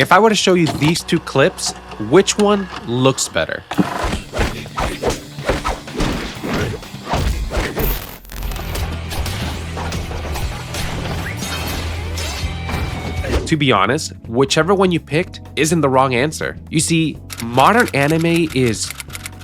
If I were to show you these two clips, which one looks better? To be honest, whichever one you picked isn't the wrong answer. You see, modern anime is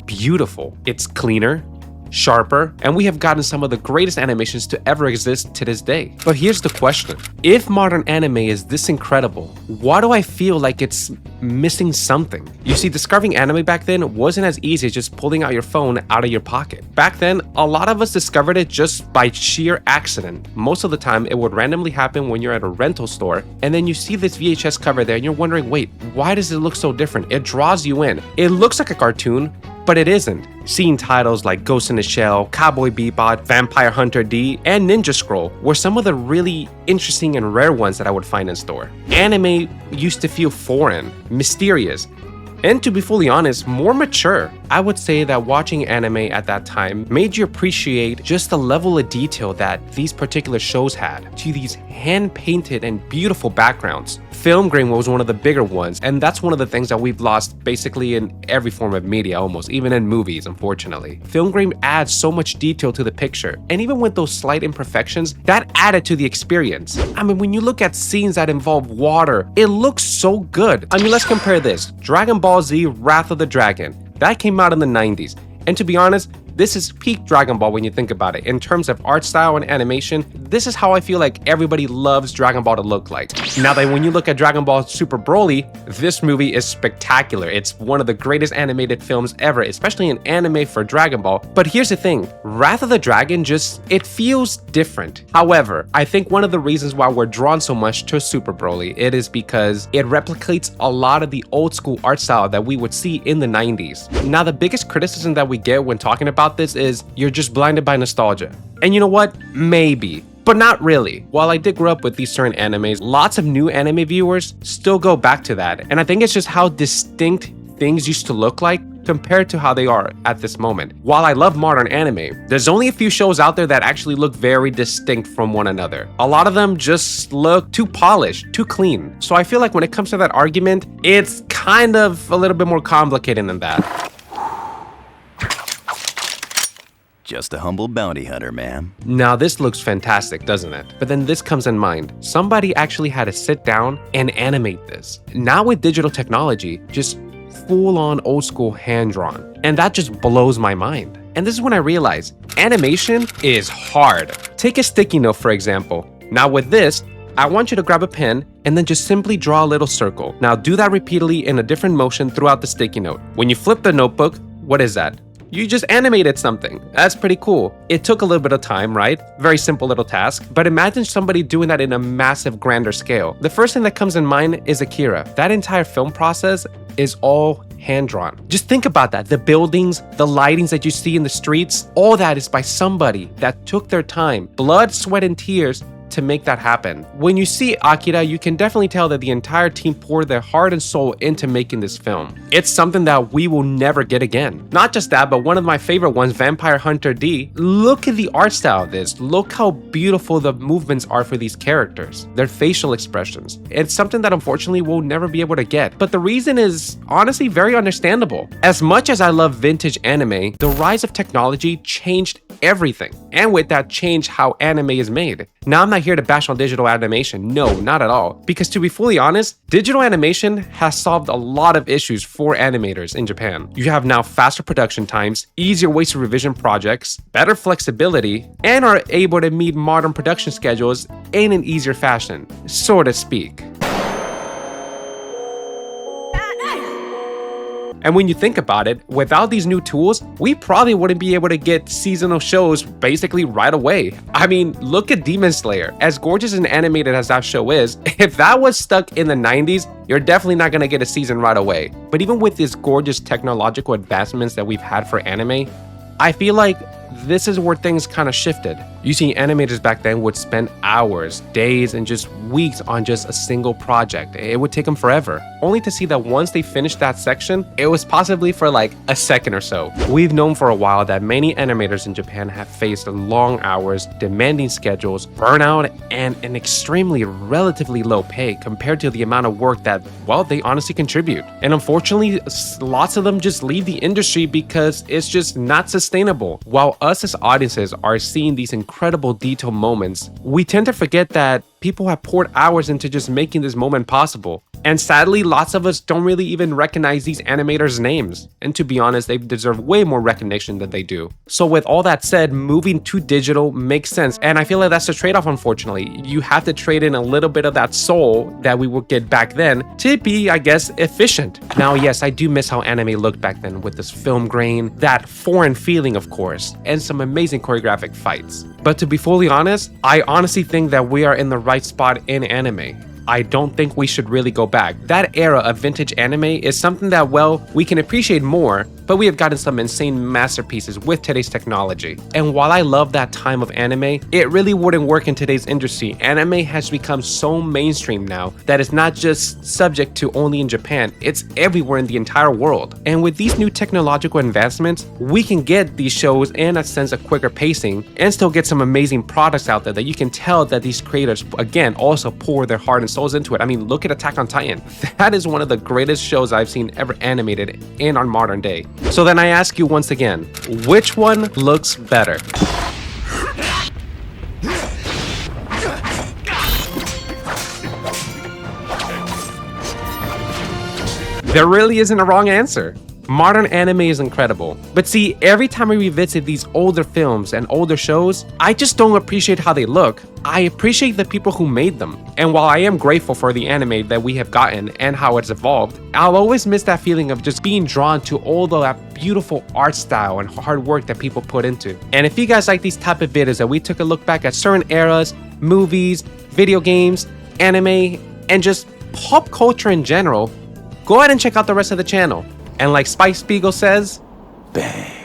beautiful. It's cleaner, sharper, and we have gotten some of the greatest animations to ever exist to this day. But here's the question. If modern anime is this incredible, why do I feel like it's missing something? You see, discovering anime back then wasn't as easy as just pulling out your phone out of your pocket. Back then, a lot of us discovered it just by sheer accident. Most of the time, it would randomly happen when you're at a rental store, and then you see this VHS cover there and you're wondering, wait, why does it look so different? It draws you in. It looks like a cartoon, but it isn't. Seeing titles like Ghost in the Shell, Cowboy Bebop, Vampire Hunter D, and Ninja Scroll were some of the really interesting and rare ones that I would find in store. Anime used to feel foreign, mysterious, and to be fully honest, more mature. I would say that watching anime at that time made you appreciate just the level of detail that these particular shows had, to these hand-painted and beautiful backgrounds. Film grain was one of the bigger ones, and that's one of the things that we've lost basically in every form of media almost, even in movies, unfortunately. Film grain adds so much detail to the picture, and even with those slight imperfections, that added to the experience. I mean, when you look at scenes that involve water, it looks so good. I mean, let's compare this. Dragon Ball Z Wrath of the Dragon. That came out in the 90s, and to be honest, this is peak Dragon Ball when you think about it. In terms of art style and animation, this is how I feel like everybody loves Dragon Ball to look like. Now that when you look at Dragon Ball Super Broly, this movie is spectacular. It's one of the greatest animated films ever, especially in anime for Dragon Ball. But here's the thing, Wrath of the Dragon it feels different. However, I think one of the reasons why we're drawn so much to Super Broly, it is because it replicates a lot of the old school art style that we would see in the 90s. Now, the biggest criticism that we get when talking about this is you're just blinded by nostalgia. And you know what? Maybe, but not really. While I did grow up with these certain animes, lots of new anime viewers still go back to that. And I think it's just how distinct things used to look like compared to how they are at this moment. While I love modern anime, there's only a few shows out there that actually look very distinct from one another. A lot of them just look too polished, too clean. So I feel like when it comes to that argument, it's kind of a little bit more complicated than that. Just a humble bounty hunter, ma'am. Now this looks fantastic, doesn't it? But then this comes in mind. Somebody actually had to sit down and animate this. Now with digital technology, just full-on old school hand-drawn. And that just blows my mind. And this is when I realized animation is hard. Take a sticky note, for example. Now with this, I want you to grab a pen and then just simply draw a little circle. Now do that repeatedly in a different motion throughout the sticky note. When you flip the notebook, what is that? You just animated something. That's pretty cool. It took a little bit of time, right? Very simple little task, but imagine somebody doing that in a massive, grander scale. The first thing that comes in mind is Akira. That entire film process is all hand-drawn. Just think about that. The buildings, the lightings that you see in the streets, all that is by somebody that took their time, blood, sweat, and tears to make that happen. When you see Akira, you can definitely tell that the entire team poured their heart and soul into making this film. It's something that we will never get again. Not just that, but one of my favorite ones, Vampire Hunter D. Look at the art style of this. Look how beautiful the movements are for these characters, their facial expressions. It's something that unfortunately we'll never be able to get. But the reason is honestly very understandable. As much as I love vintage anime, the rise of technology changed everything. And with that, changed how anime is made. Now, I'm not here to bash on digital animation. No, not at all. Because to be fully honest, digital animation has solved a lot of issues for animators in Japan. You have now faster production times, easier ways to revision projects, better flexibility, and are able to meet modern production schedules in an easier fashion, so to speak. And when you think about it, without these new tools, we probably wouldn't be able to get seasonal shows basically right away. I mean, look at Demon Slayer. As gorgeous and animated as that show is, if that was stuck in the 90s, you're definitely not going to get a season right away. But even with these gorgeous technological advancements that we've had for anime, I feel like this is where things kind of shifted. You see, animators back then would spend hours, days, and just weeks on just a single project. It would take them forever, only to see that once they finished that section, it was possibly for like a second or so. We've known for a while that many animators in Japan have faced long hours, demanding schedules, burnout, and an extremely relatively low pay compared to the amount of work that, well, they honestly contribute. And unfortunately, lots of them just leave the industry because it's just not sustainable. While us as audiences are seeing these incredible detail moments, we tend to forget that people have poured hours into just making this moment possible. And sadly, lots of us don't really even recognize these animators' names. And to be honest, they deserve way more recognition than they do. So with all that said, moving to digital makes sense. And I feel like that's a trade-off, unfortunately. You have to trade in a little bit of that soul that we would get back then to be, I guess, efficient. Now, yes, I do miss how anime looked back then with this film grain, that foreign feeling, of course, and some amazing choreographic fights. But to be fully honest, I honestly think that we are in the right spot in anime. I don't think we should really go back. That era of vintage anime is something that, well, we can appreciate more, but we have gotten some insane masterpieces with today's technology. And while I love that time of anime, it really wouldn't work in today's industry. Anime has become so mainstream now that it's not just subject to only in Japan, it's everywhere in the entire world. And with these new technological advancements, we can get these shows in a sense of quicker pacing and still get some amazing products out there that you can tell that these creators, again, also pour their heart and souls into it. I mean, look at Attack on Titan. That is one of the greatest shows I've seen ever animated in our modern day. So then I ask you once again, which one looks better? There really isn't a wrong answer. Modern anime is incredible. But see, every time I revisit these older films and older shows, I just don't appreciate how they look. I appreciate the people who made them. And while I am grateful for the anime that we have gotten and how it's evolved, I'll always miss that feeling of just being drawn to all that beautiful art style and hard work that people put into. And if you guys like these type of videos that we took a look back at certain eras, movies, video games, anime, and just pop culture in general, go ahead and check out the rest of the channel. And like Spike Spiegel says, bang.